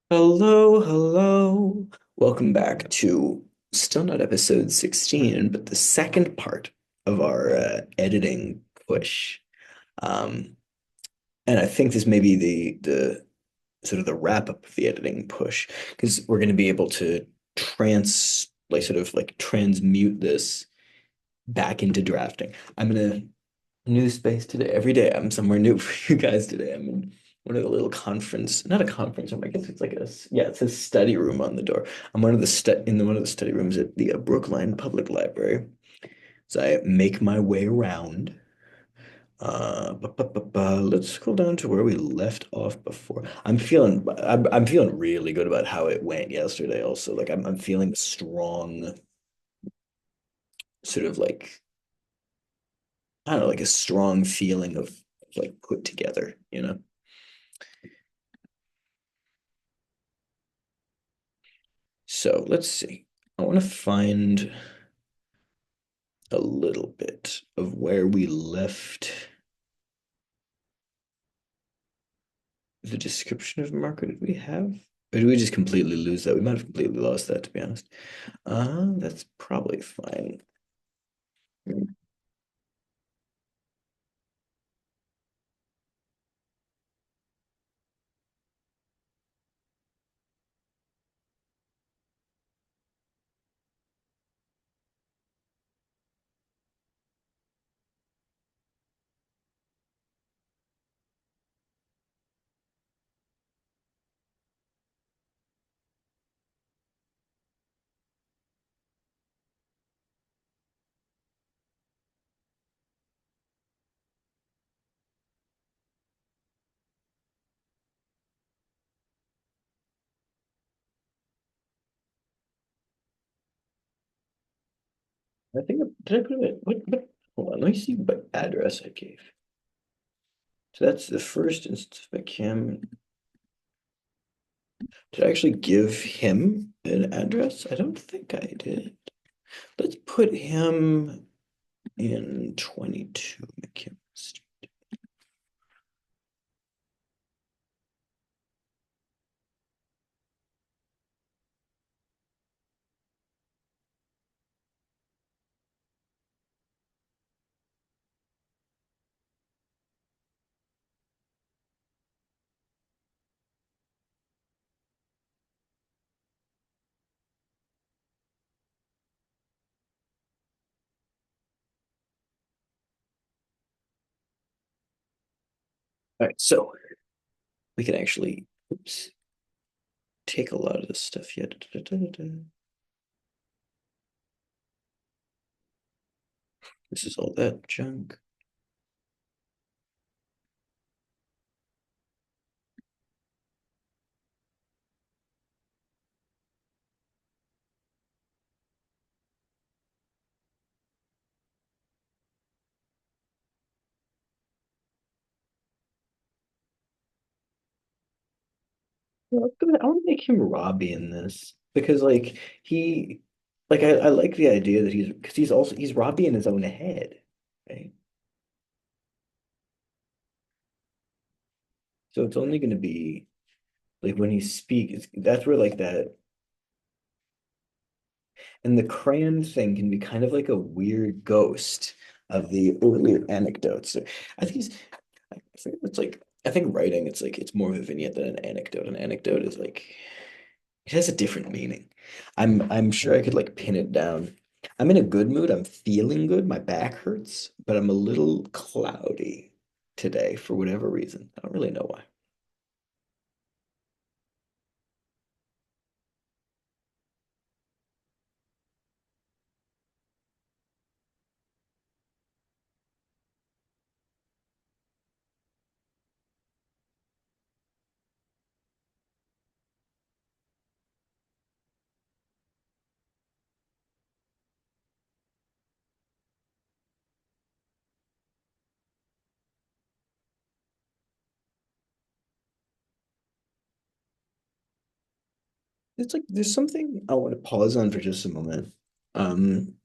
Hello, hello. Welcome back to still not episode 16, but the second part of our editing push. Um, and I think this may be the sort of the wrap up of the editing push because we're going to be able to sort of like transmute this back into drafting. I'm in a new space today. Every day I'm somewhere new for you guys today. I'm in one of the little conference, not a conference room. I guess it's like yeah, it says study room on the door. I'm one of the one of the study rooms at the Brookline Public Library. So I make my way around. Let's scroll down to where we left off before. I'm feeling really good about how it went yesterday. Also, like I'm feeling strong, sort of like I don't know, like a strong feeling of like put together, you know? So let's see. I want to find a little bit of where we left the description of marker. Did we have? Or did we just completely lose that? We might have completely lost that, to be honest. That's probably fine. I think did I put it? What? Hold on. Let me see what address I gave. So that's the first instance of McCam. Did I actually give him an address? I don't think I did. Let's put him in 22 McKim Street. All right, so we can actually, oops, take a lot of this stuff yet. This is all that junk. I want to make him Robbie in this because, like, I like the idea that he's Robbie in his own head, right? So it's only going to be like when he speaks, that's where like that, and the crayon thing can be kind of like a weird ghost of the earlier anecdotes. So I think he's, I think it's like, I think writing, it's like, it's more of a vignette than an anecdote. An anecdote is like, it has a different meaning. I'm sure I could like pin it down. I'm in a good mood. I'm feeling good. My back hurts, but I'm a little cloudy today for whatever reason. I don't really know why. It's like there's something I want to pause on for just a moment. Um,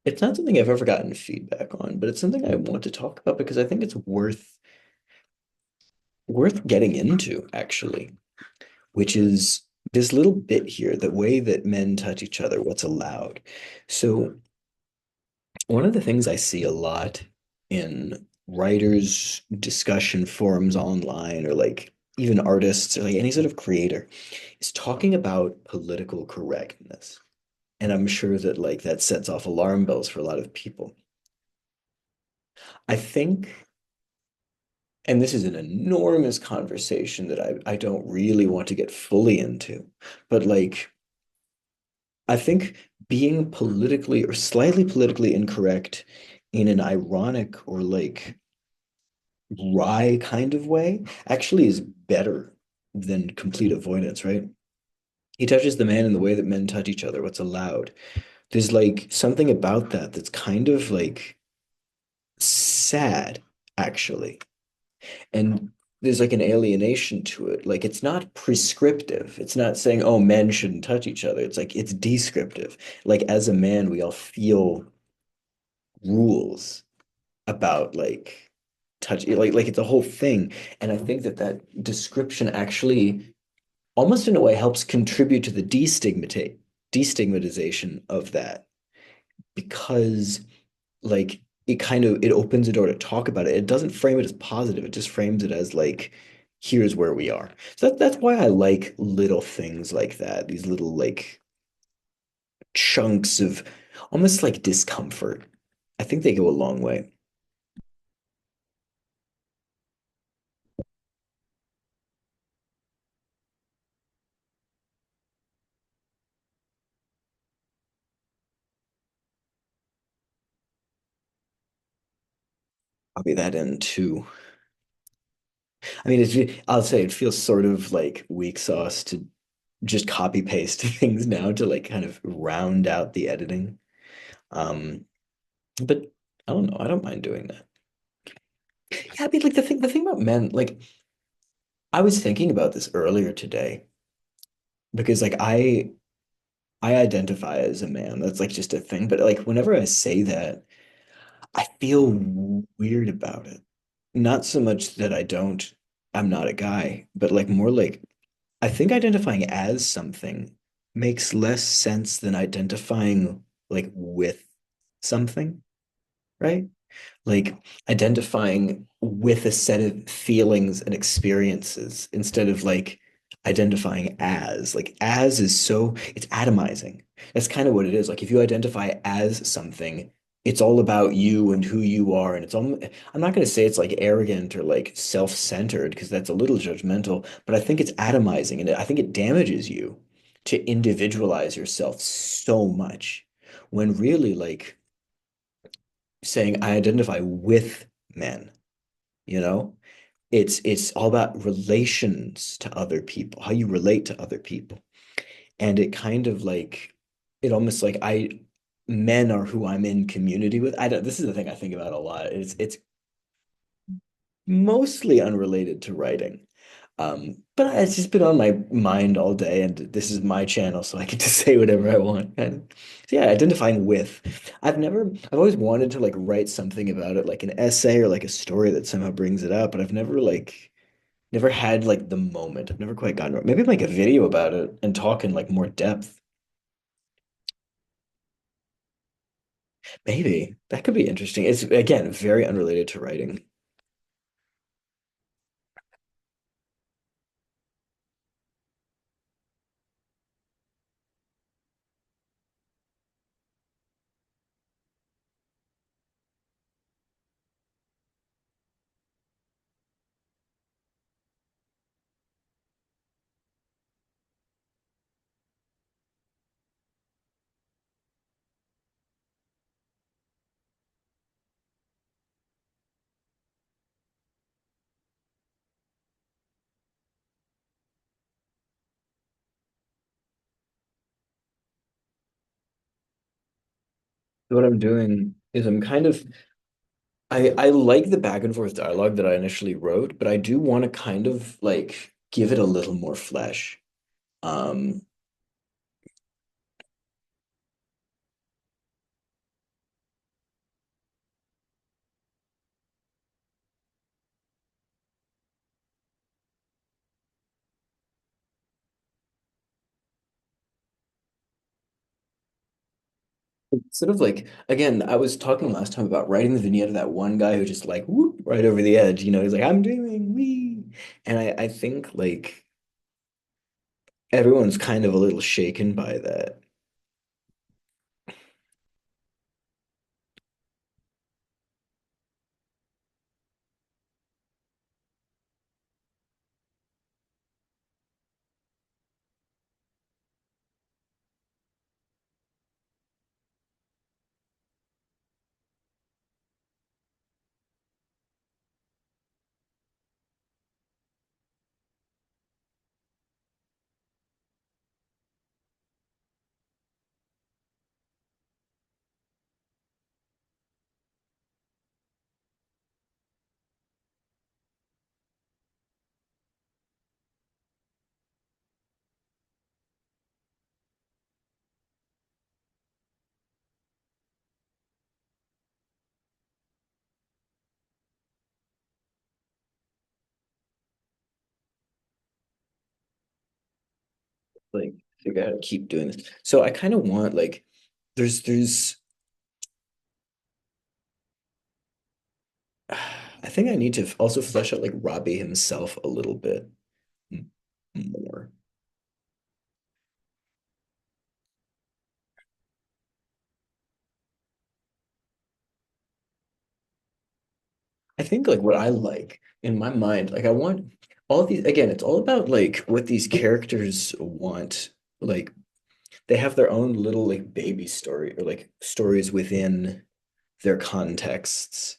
it's not something I've ever gotten feedback on, but it's something I want to talk about because I think it's worth getting into, actually. which is this little bit here, the way that men touch each other, what's allowed. So one of the things I see a lot in writers' discussion forums online, or like even artists, or like any sort of creator, is talking about political correctness. And I'm sure that like that sets off alarm bells for a lot of people. I think, and this is an enormous conversation that I don't really want to get fully into, but like I think being politically or slightly politically incorrect in an ironic or like wry kind of way actually is better than complete avoidance, right? He touches the man in the way that men touch each other, what's allowed. There's like something about that that's kind of like sad, actually. And there's like an alienation to it. Like it's not prescriptive. It's not saying, oh, men shouldn't touch each other. It's like it's descriptive. Like as a man, we all feel rules about like touch, like it's a whole thing. And I think that that description actually almost in a way helps contribute to the destigmatization of that because like it kind of it opens the door to talk about it. It doesn't frame it as positive. It just frames it as like here's where we are. So that's why I like little things like that. These little like chunks of almost like discomfort. I think they go a long way. I'll be that in too. I mean, I'll say it feels sort of like weak sauce to just copy paste things now to like kind of round out the editing. Um, but I don't know. I don't mind doing that. Yeah, I mean, like the thing about men, like I was thinking about this earlier today because like I identify as a man. That's like just a thing. But like whenever I say that, I feel weird about it. Not so much that I'm not a guy, but like more like I think identifying as something makes less sense than identifying like with something, right? Like identifying with a set of feelings and experiences instead of like identifying as. Like as is so it's atomizing. That's kind of what it is. Like if you identify as something, it's all about you and who you are. And it's all I'm not going to say it's like arrogant or like self-centered because that's a little judgmental, but I think it's atomizing and I think it damages you to individualize yourself so much when really like saying I identify with men, you know? It's all about relations to other people, how you relate to other people. And it kind of like it almost like I men are who I'm in community with. I don't this is the thing I think about a lot. It's mostly unrelated to writing. But it's just been on my mind all day, and this is my channel, so I get to say whatever I want. Kind of. So yeah, identifying with. I've always wanted to like write something about it, like an essay or like a story that somehow brings it up, but I've never had like the moment. I've never quite gotten it. Maybe make a video about it and talk in like more depth. Maybe that could be interesting. It's again very unrelated to writing. What I'm doing is I'm kind of I like the back and forth dialogue that I initially wrote, but I do want to kind of like give it a little more flesh. Um, Sort of like, again, I was talking last time about writing the vignette of that one guy who just like whoop right over the edge, he's like, I'm doing we. And I think like everyone's kind of a little shaken by that. Like figure out how to keep doing this. So I kind of want like there's I think I need to also flesh out like Robbie himself a little bit more. I think like what I like in my mind, like I want all these again, it's all about like what these characters want. Like they have their own little like baby story or like stories within their contexts.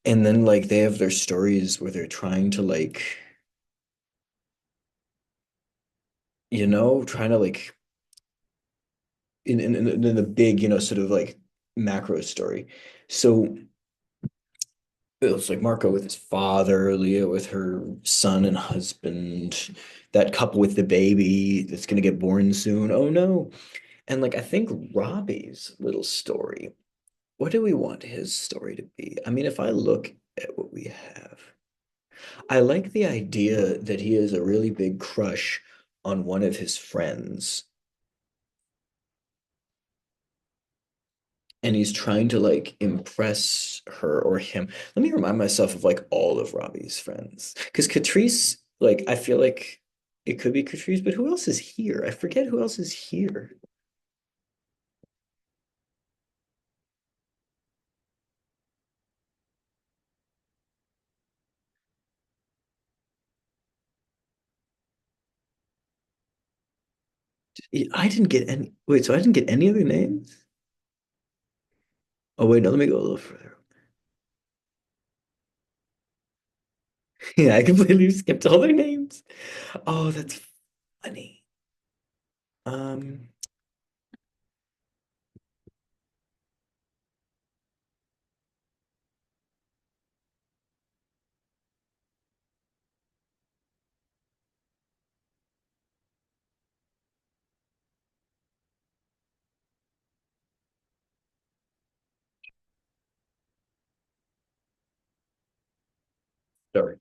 And then like they have their stories where they're trying to like, trying to like in the big, sort of like macro story. So it's like Marco with his father, Leah with her son and husband, that couple with the baby that's gonna get born soon. Oh no. And like I think Robbie's little story, what do we want his story to be? I mean, if I look at what we have, I like the idea that he has a really big crush on one of his friends and he's trying to like impress her or him. Let me remind myself of like all of Robbie's friends. Because Catrice, like, I feel like it could be Catrice, but who else is here? I forget who else is here. I didn't get any. Wait, so I didn't get any other names? Oh, wait, no, let me go a little further. Yeah, I completely skipped all their names. Oh, that's funny. Um, sorry.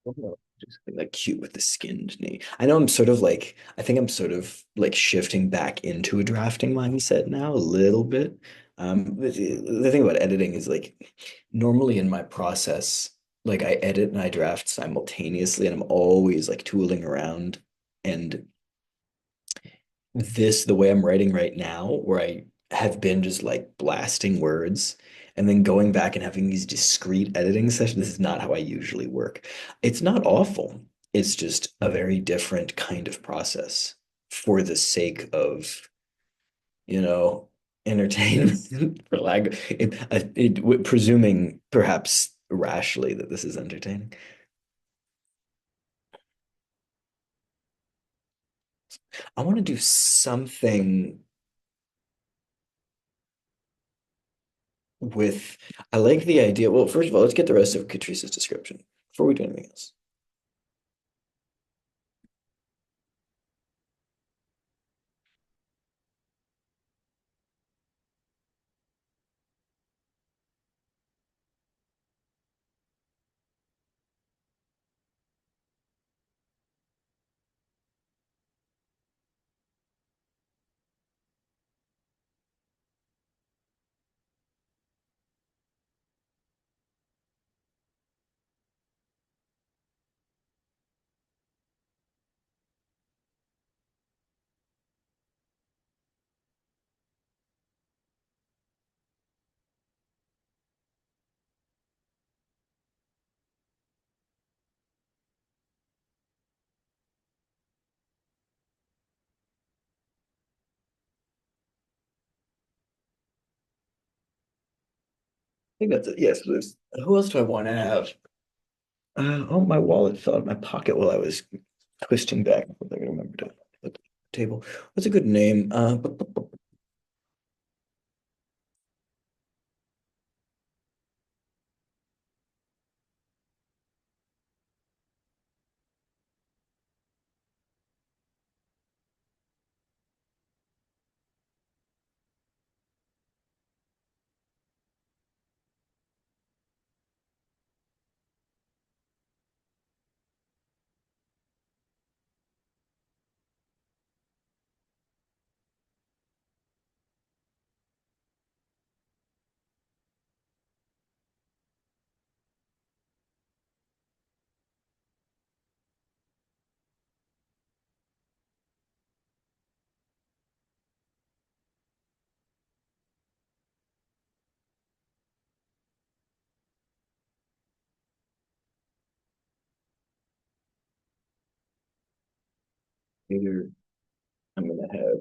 Oh, just like cute with the skinned knee. I know I'm sort of like, I think I'm sort of like shifting back into a drafting mindset now a little bit. But the thing about editing is like normally in my process, like I edit and I draft simultaneously, and I'm always like tooling around. And the way I'm writing right now, where I have been just like blasting words and then going back and having these discrete editing sessions. This is not how I usually work. It's not awful. It's just a very different kind of process for the sake of you know, entertainment for lack presuming perhaps rashly that this is entertaining. I want to do something with, I like the idea. Well, first of all, let's get the rest of Catrice's description before we do anything else. I think that's it. Yes, please. Who else do I want to have? Oh, my wallet fell out of my pocket while I was twisting back. I think I remember to put the table. What's a good name? Either I'm gonna have.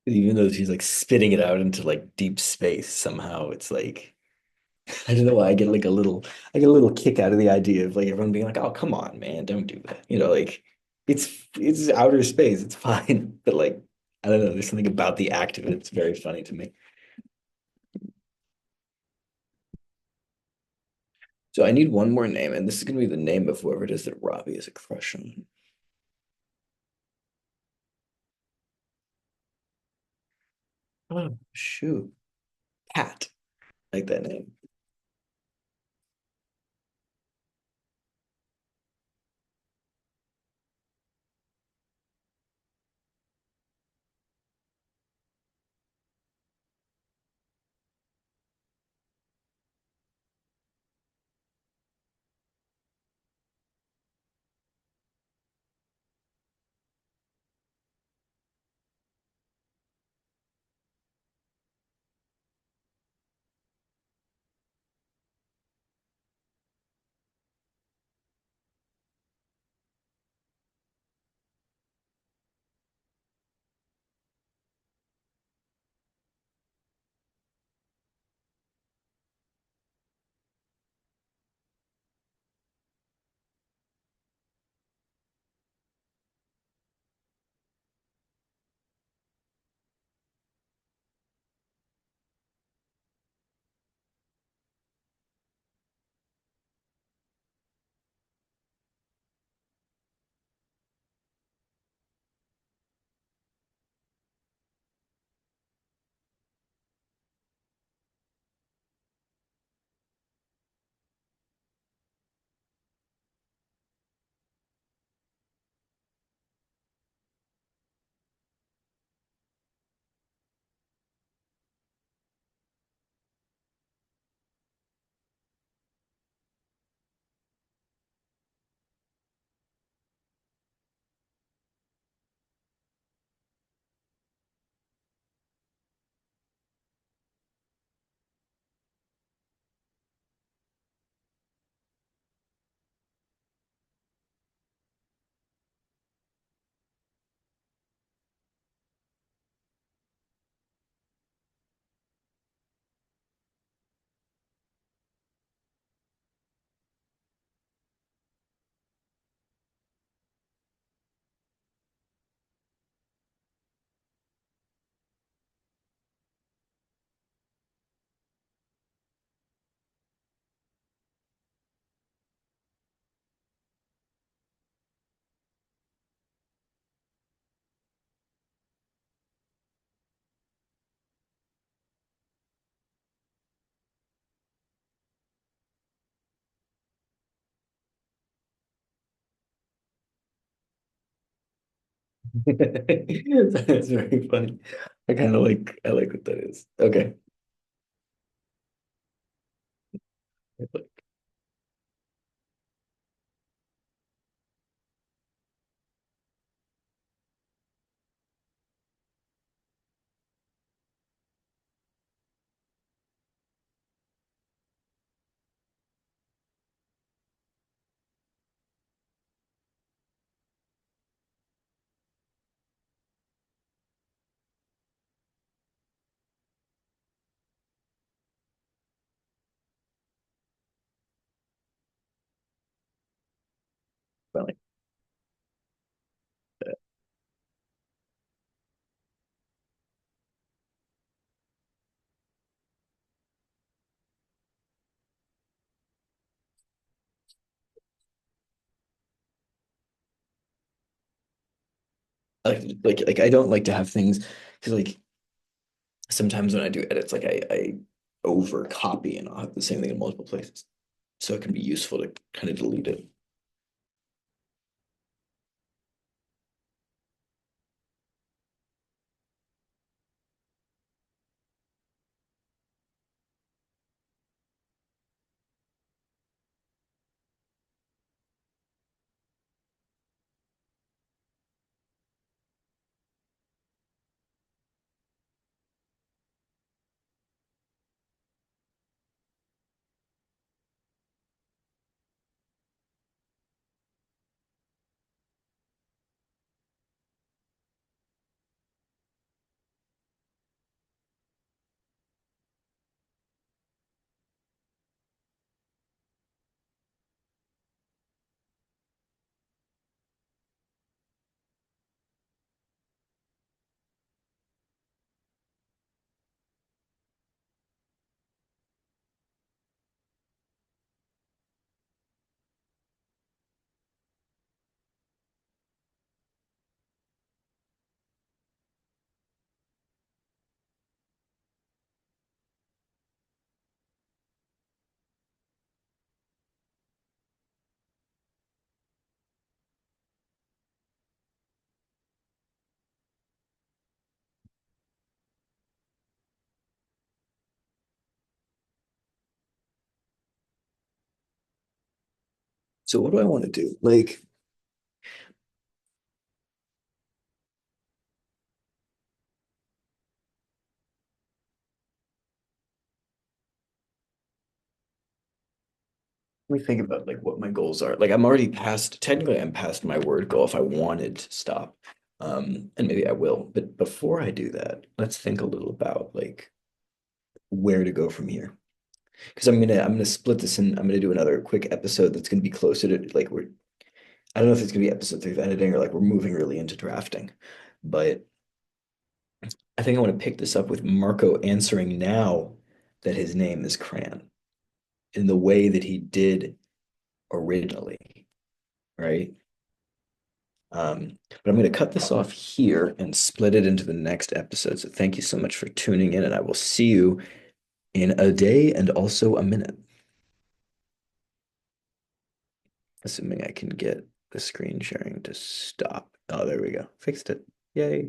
Even though she's like spitting it out into like deep space, somehow it's like I don't know why I get a little kick out of the idea of like everyone being like, "Oh, come on, man, don't do that." Like it's outer space, it's fine. But like I don't know, there's something about the act of it. It's very funny to me. So I need one more name, and this is gonna be the name of whoever it is that Robbie is a crush on. Oh, shoot. Pat. Like that name. That's very funny. I like what that is. Okay. Funny. Like I don't like to have things because like sometimes when I do edits, like I over copy and I'll have the same thing in multiple places. So it can be useful to kind of delete it. So what do I want to do? Like, let me think about like what my goals are. Like I'm already past, technically I'm past my word goal if I wanted to stop. And maybe I will. But before I do that, let's think a little about like where to go from here. Because I'm gonna split this in, I'm gonna do another quick episode that's gonna be closer to like we're I don't know if it's gonna be episode 3 of editing or like we're moving really into drafting. But I think I want to pick this up with Marco answering now that his name is Cran in the way that he did originally, right? But I'm going to cut this off here and split it into the next episode. So thank you so much for tuning in, and I will see you in a day and also a minute, assuming I can get the screen sharing to stop. Oh, there we go. Fixed it. Yay.